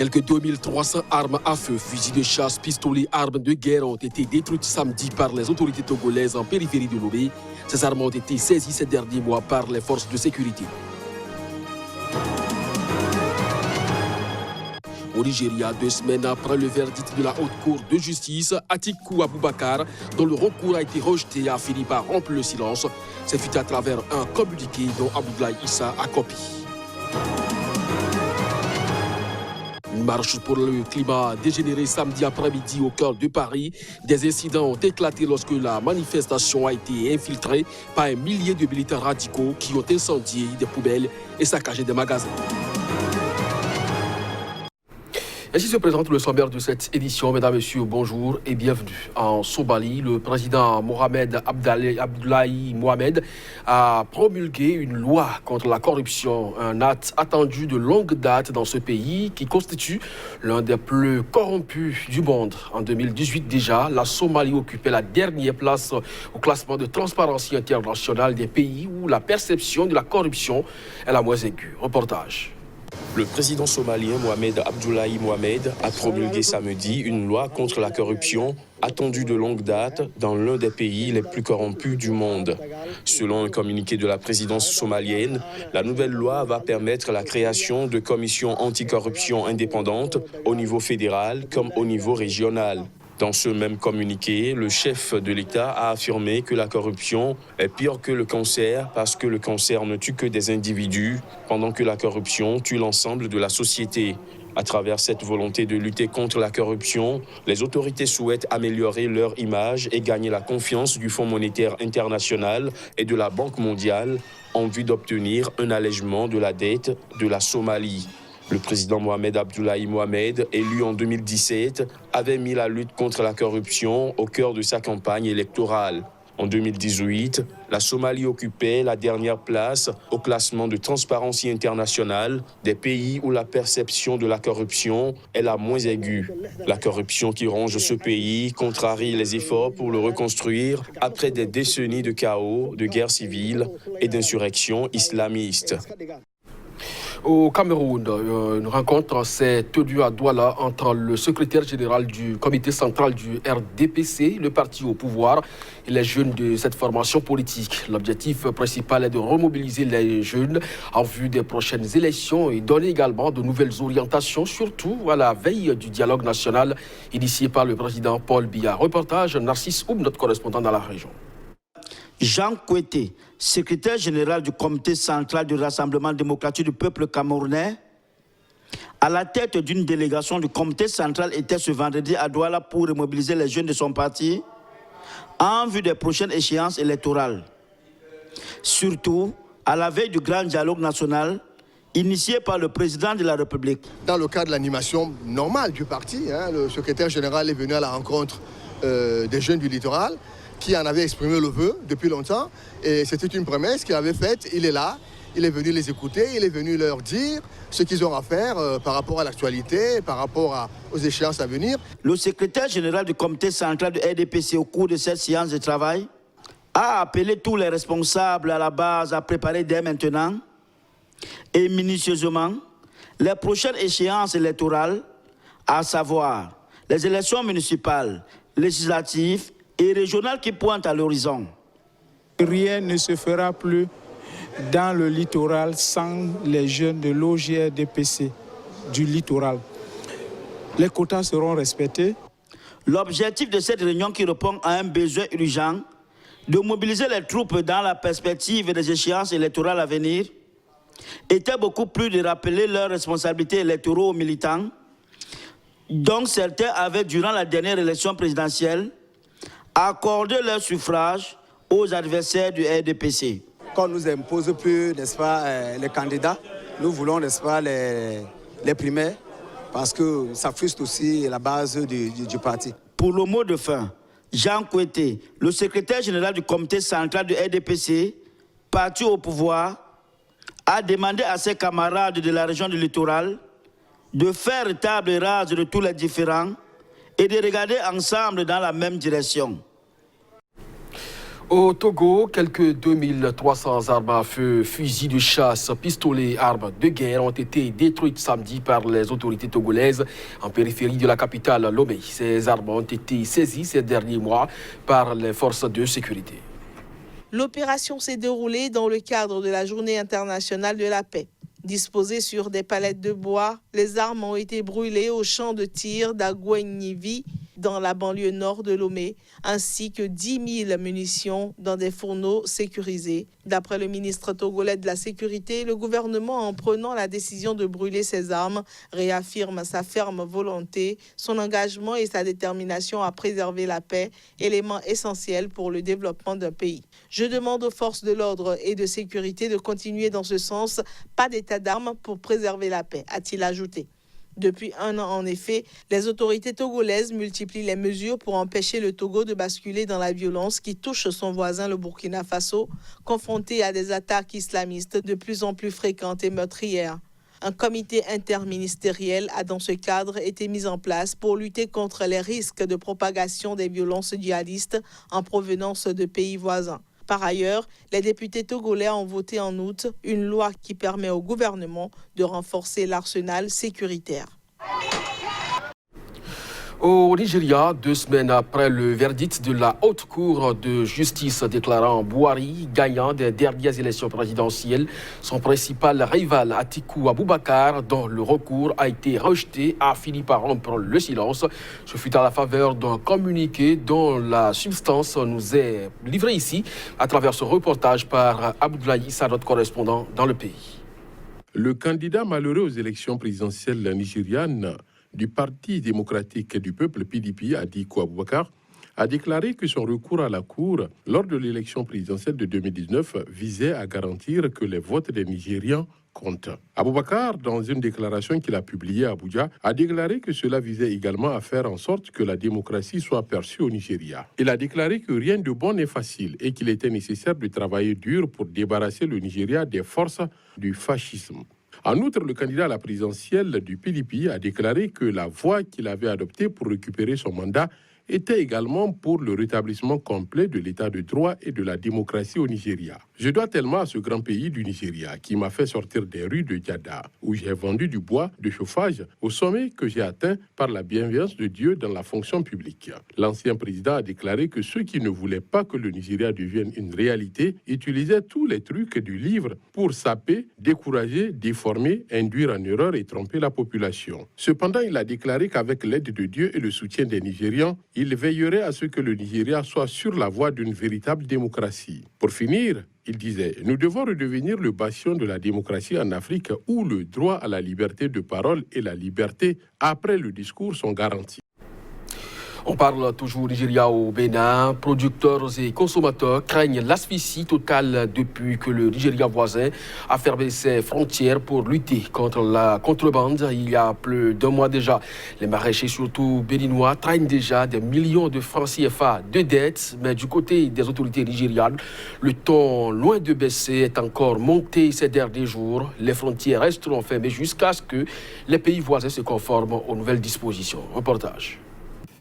Quelques 2300 armes à feu, fusils de chasse, pistolets, armes de guerre ont été détruites samedi par les autorités togolaises en périphérie de Lomé. Ces armes ont été saisies ces derniers mois par les forces de sécurité. Au Nigeria, 2 semaines après le verdict de la Haute Cour de justice, Atiku Abubakar, dont le recours a été rejeté, a fini par rompre le silence. C'est fait à travers un communiqué dont Abdoulaye Issa a copié. Une marche pour le climat dégénéré samedi après-midi au cœur de Paris. Des incidents ont éclaté lorsque la manifestation a été infiltrée par un millier de militants radicaux qui ont incendié des poubelles et saccagé des magasins. Ainsi se présente le sommaire de cette édition. Mesdames, Messieurs, bonjour et bienvenue. En Somalie, le président Mohamed Abdoulaye Mohamed a promulgué une loi contre la corruption, un acte attendu de longue date dans ce pays qui constitue l'un des plus corrompus du monde. En 2018 déjà, la Somalie occupait la dernière place au classement de Transparency International des pays où la perception de la corruption est la moins aiguë. Reportage. Le président somalien Mohamed Abdoulaye Mohamed a promulgué samedi une loi contre la corruption attendue de longue date dans l'un des pays les plus corrompus du monde. Selon un communiqué de la présidence somalienne, la nouvelle loi va permettre la création de commissions anticorruption indépendantes au niveau fédéral comme au niveau régional. Dans ce même communiqué, le chef de l'État a affirmé que la corruption est pire que le cancer parce que le cancer ne tue que des individus, pendant que la corruption tue l'ensemble de la société. À travers cette volonté de lutter contre la corruption, les autorités souhaitent améliorer leur image et gagner la confiance du Fonds monétaire international et de la Banque mondiale en vue d'obtenir un allègement de la dette de la Somalie. Le président Mohamed Abdoulaye Mohamed, élu en 2017, avait mis la lutte contre la corruption au cœur de sa campagne électorale. En 2018, la Somalie occupait la dernière place au classement de Transparency International des pays où la perception de la corruption est la moins aiguë. La corruption qui ronge ce pays contrarie les efforts pour le reconstruire après des décennies de chaos, de guerre civile et d'insurrection islamiste. Au Cameroun, une rencontre s'est tenue à Douala entre le secrétaire général du comité central du RDPC, le parti au pouvoir, et les jeunes de cette formation politique. L'objectif principal est de remobiliser les jeunes en vue des prochaines élections et donner également de nouvelles orientations, surtout à la veille du dialogue national initié par le président Paul Biya. Reportage Narcisse Oum, notre correspondant dans la région. Jean Kouété, secrétaire général du comité central du Rassemblement démocratique du peuple camerounais, à la tête d'une délégation du comité central, était ce vendredi à Douala pour remobiliser les jeunes de son parti en vue des prochaines échéances électorales. Surtout à la veille du grand dialogue national initié par le président de la République. Dans le cadre de l'animation normale du parti, le secrétaire général est venu à la rencontre des jeunes du littoral qui en avait exprimé le vœu depuis longtemps. Et c'était une promesse qu'il avait faite. Il est là, il est venu les écouter, il est venu leur dire ce qu'ils ont à faire par rapport à l'actualité, par rapport aux échéances à venir. Le secrétaire général du comité central du RDPC, au cours de cette séance de travail, a appelé tous les responsables à la base à préparer dès maintenant et minutieusement les prochaines échéances électorales, à savoir les élections municipales, législatives et régionales qui pointent à l'horizon. Rien ne se fera plus dans le littoral sans les jeunes de l'OGRDPC du littoral. Les quotas seront respectés. L'objectif de cette réunion, qui répond à un besoin urgent de mobiliser les troupes dans la perspective des échéances électorales à venir, était beaucoup plus de rappeler leurs responsabilités électorales aux militants, dont certains avaient, durant la dernière élection présidentielle, accordé leur suffrage aux adversaires du RDPC. Quand on nous impose plus, n'est-ce pas, les candidats, nous voulons, n'est-ce pas, les primaires, parce que ça frustre aussi la base du parti. Pour le mot de fin, Jean Kouété, le secrétaire général du comité central du RDPC, parti au pouvoir, a demandé à ses camarades de la région du littoral de faire table rase de tous les différends et de regarder ensemble dans la même direction. Au Togo, quelques 2300 armes à feu, fusils de chasse, pistolets, armes de guerre ont été détruites samedi par les autorités togolaises en périphérie de la capitale Lomé. Ces armes ont été saisies ces derniers mois par les forces de sécurité. L'opération s'est déroulée dans le cadre de la Journée internationale de la paix. Disposées sur des palettes de bois, les armes ont été brûlées au champ de tir d'Agouenivi, dans la banlieue nord de Lomé, ainsi que 10 000 munitions dans des fourneaux sécurisés. D'après le ministre togolais de la Sécurité, le gouvernement, en prenant la décision de brûler ces armes, réaffirme sa ferme volonté, son engagement et sa détermination à préserver la paix, élément essentiel pour le développement d'un pays. Je demande aux forces de l'ordre et de sécurité de continuer dans ce sens, pas d'état d'armes pour préserver la paix, a-t-il ajouté. Depuis un an, en effet, les autorités togolaises multiplient les mesures pour empêcher le Togo de basculer dans la violence qui touche son voisin, le Burkina Faso, confronté à des attaques islamistes de plus en plus fréquentes et meurtrières. Un comité interministériel a dans ce cadre été mis en place pour lutter contre les risques de propagation des violences djihadistes en provenance de pays voisins. Par ailleurs, les députés togolais ont voté en août une loi qui permet au gouvernement de renforcer l'arsenal sécuritaire. Au Nigeria, 2 semaines après le verdict de la Haute Cour de justice déclarant Buhari gagnant des dernières élections présidentielles, son principal rival Atiku Abubakar, dont le recours a été rejeté, a fini par rompre le silence. Ce fut à la faveur d'un communiqué dont la substance nous est livrée ici à travers ce reportage par Abdoulaye Issa, notre correspondant dans le pays. Le candidat malheureux aux élections présidentielles nigérianes du Parti démocratique du peuple PDP, Atiku Abubakar, a déclaré que son recours à la Cour lors de l'élection présidentielle de 2019 visait à garantir que les votes des Nigérians comptent. Abubakar, dans une déclaration qu'il a publiée à Abuja, a déclaré que cela visait également à faire en sorte que la démocratie soit perçue au Nigeria. Il a déclaré que rien de bon n'est facile et qu'il était nécessaire de travailler dur pour débarrasser le Nigeria des forces du fascisme. En outre, le candidat à la présidentielle du PDP a déclaré que la voie qu'il avait adoptée pour récupérer son mandat était également pour le rétablissement complet de l'état de droit et de la démocratie au Nigeria. Je dois tellement à ce grand pays du Nigeria qui m'a fait sortir des rues de Djada, où j'ai vendu du bois de chauffage au sommet que j'ai atteint par la bienveillance de Dieu dans la fonction publique. L'ancien président a déclaré que ceux qui ne voulaient pas que le Nigeria devienne une réalité utilisaient tous les trucs du livre pour saper, décourager, déformer, induire en erreur et tromper la population. Cependant, il a déclaré qu'avec l'aide de Dieu et le soutien des Nigérians, il veillerait à ce que le Nigeria soit sur la voie d'une véritable démocratie. Pour finir, il disait « Nous devons redevenir le bastion de la démocratie en Afrique où le droit à la liberté de parole et la liberté après le discours sont garantis. » On parle toujours Nigeria au Bénin. Producteurs et consommateurs craignent l'asphyxie totale depuis que le Nigeria voisin a fermé ses frontières pour lutter contre la contrebande. Il y a plus d'1 mois déjà, les maraîchers, surtout béninois, traînent déjà des millions de francs CFA de dettes. Mais du côté des autorités nigérianes, le ton, loin de baisser, est encore monté ces derniers jours. Les frontières resteront fermées jusqu'à ce que les pays voisins se conforment aux nouvelles dispositions. Reportage.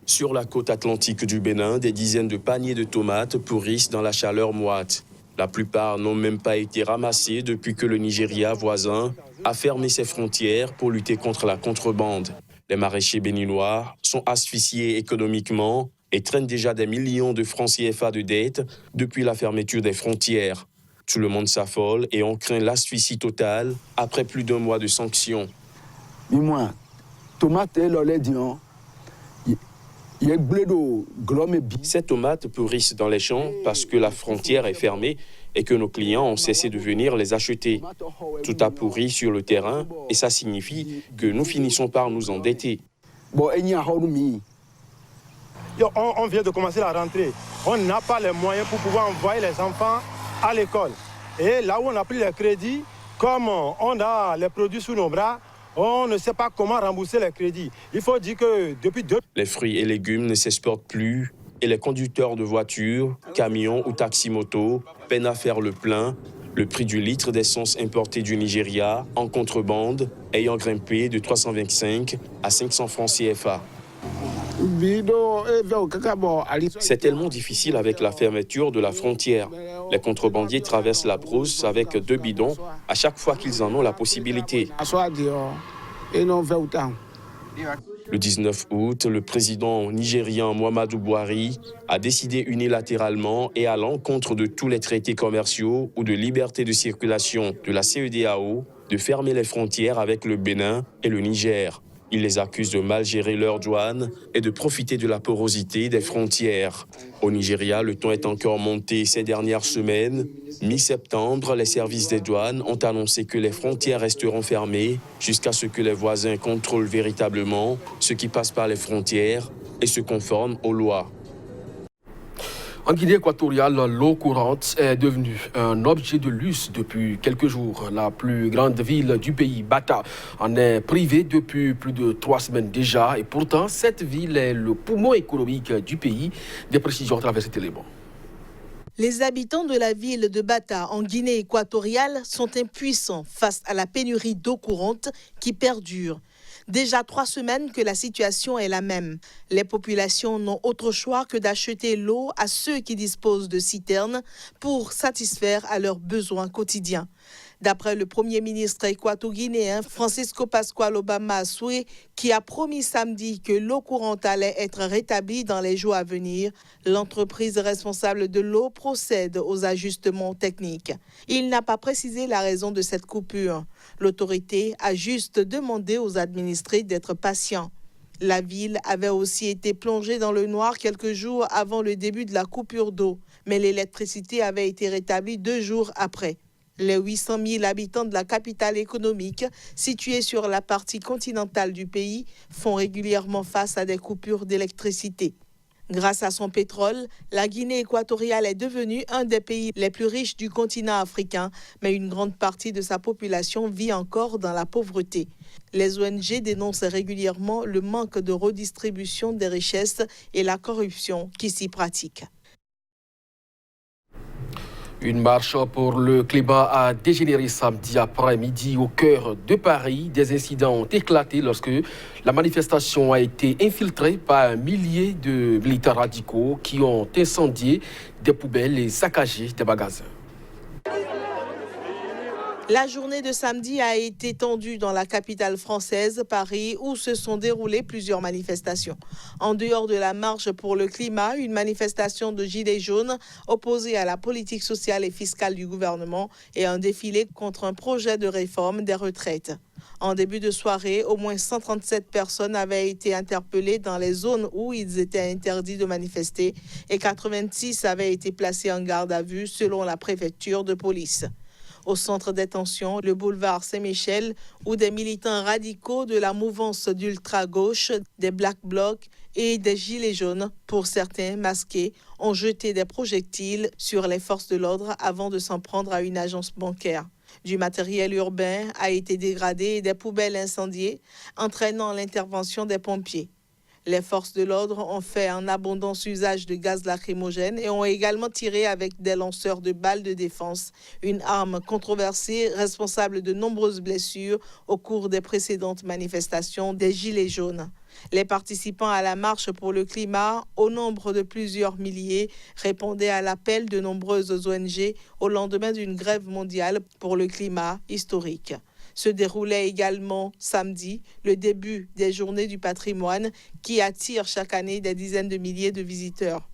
Sur la côte atlantique du Bénin, des dizaines de paniers de tomates pourrissent dans la chaleur moite. La plupart n'ont même pas été ramassés depuis que le Nigeria voisin a fermé ses frontières pour lutter contre la contrebande. Les maraîchers béninois sont asphyxiés économiquement et traînent déjà des millions de francs CFA de dettes depuis la fermeture des frontières. Tout le monde s'affole et on craint l'asphyxie totale après plus d'1 mois de sanctions. Ces tomates pourrissent dans les champs parce que la frontière est fermée et que nos clients ont cessé de venir les acheter. Tout a pourri sur le terrain et ça signifie que nous finissons par nous endetter. On vient de commencer la rentrée. On n'a pas les moyens pour pouvoir envoyer les enfants à l'école. Et là où on a pris les crédits, comme on a les produits sous nos bras, on ne sait pas comment rembourser les crédits. Il faut dire que depuis Les fruits et légumes ne s'exportent plus et les conducteurs de voitures, camions ou taxi-motos peinent à faire le plein. Le prix du litre d'essence importé du Nigeria en contrebande ayant grimpé de 325 à 500 francs CFA. C'est tellement difficile avec la fermeture de la frontière. Les contrebandiers traversent la brousse avec 2 bidons à chaque fois qu'ils en ont la possibilité. Le 19 août, le président nigérien Muhammadu Buhari a décidé unilatéralement et à l'encontre de tous les traités commerciaux ou de liberté de circulation de la CEDEAO de fermer les frontières avec le Bénin et le Niger. Il les accuse de mal gérer leurs douanes et de profiter de la porosité des frontières. Au Nigeria, le ton est encore monté ces dernières semaines. Mi-septembre, les services des douanes ont annoncé que les frontières resteront fermées jusqu'à ce que les voisins contrôlent véritablement ce qui passe par les frontières et se conforment aux lois. En Guinée équatoriale, l'eau courante est devenue un objet de luxe depuis quelques jours. La plus grande ville du pays, Bata, en est privée depuis plus de 3 semaines déjà. Et pourtant, cette ville est le poumon économique du pays. Des précisions à travers cet élément. Les habitants de la ville de Bata, en Guinée équatoriale, sont impuissants face à la pénurie d'eau courante qui perdure. Déjà 3 semaines que la situation est la même. Les populations n'ont autre choix que d'acheter l'eau à ceux qui disposent de citernes pour satisfaire à leurs besoins quotidiens. D'après le Premier ministre équato-guinéen Francisco Pascual Obama Assoué, qui a promis samedi que l'eau courante allait être rétablie dans les jours à venir, l'entreprise responsable de l'eau procède aux ajustements techniques. Il n'a pas précisé la raison de cette coupure. L'autorité a juste demandé aux administrés d'être patients. La ville avait aussi été plongée dans le noir quelques jours avant le début de la coupure d'eau, mais l'électricité avait été rétablie 2 jours après. Les 800 000 habitants de la capitale économique, située sur la partie continentale du pays, font régulièrement face à des coupures d'électricité. Grâce à son pétrole, la Guinée équatoriale est devenue un des pays les plus riches du continent africain, mais une grande partie de sa population vit encore dans la pauvreté. Les ONG dénoncent régulièrement le manque de redistribution des richesses et la corruption qui s'y pratique. Une marche pour le climat a dégénéré samedi après-midi au cœur de Paris. Des incidents ont éclaté lorsque la manifestation a été infiltrée par un millier de militants radicaux qui ont incendié des poubelles et saccagé des magasins. La journée de samedi a été tendue dans la capitale française, Paris, où se sont déroulées plusieurs manifestations. En dehors de la marche pour le climat, une manifestation de gilets jaunes opposée à la politique sociale et fiscale du gouvernement et un défilé contre un projet de réforme des retraites. En début de soirée, au moins 137 personnes avaient été interpellées dans les zones où ils étaient interdits de manifester et 86 avaient été placés en garde à vue selon la préfecture de police. Au centre des tensions, le boulevard Saint-Michel, où des militants radicaux de la mouvance d'ultra-gauche, des Black Blocs et des Gilets jaunes, pour certains masqués, ont jeté des projectiles sur les forces de l'ordre avant de s'en prendre à une agence bancaire. Du matériel urbain a été dégradé et des poubelles incendiées, entraînant l'intervention des pompiers. Les forces de l'ordre ont fait un abondant usage de gaz lacrymogène et ont également tiré avec des lanceurs de balles de défense, une arme controversée responsable de nombreuses blessures au cours des précédentes manifestations des Gilets jaunes. Les participants à la marche pour le climat, au nombre de plusieurs milliers, répondaient à l'appel de nombreuses ONG au lendemain d'une grève mondiale pour le climat historique. Se déroulait également samedi le début des Journées du patrimoine qui attirent chaque année des dizaines de milliers de visiteurs.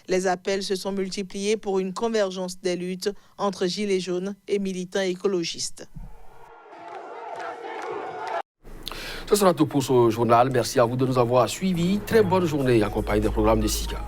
Les appels se sont multipliés pour une convergence des luttes entre gilets jaunes et militants écologistes. Ce sera tout pour ce journal. Merci à vous de nous avoir suivis. Très bonne journée accompagnée des programmes de SICA.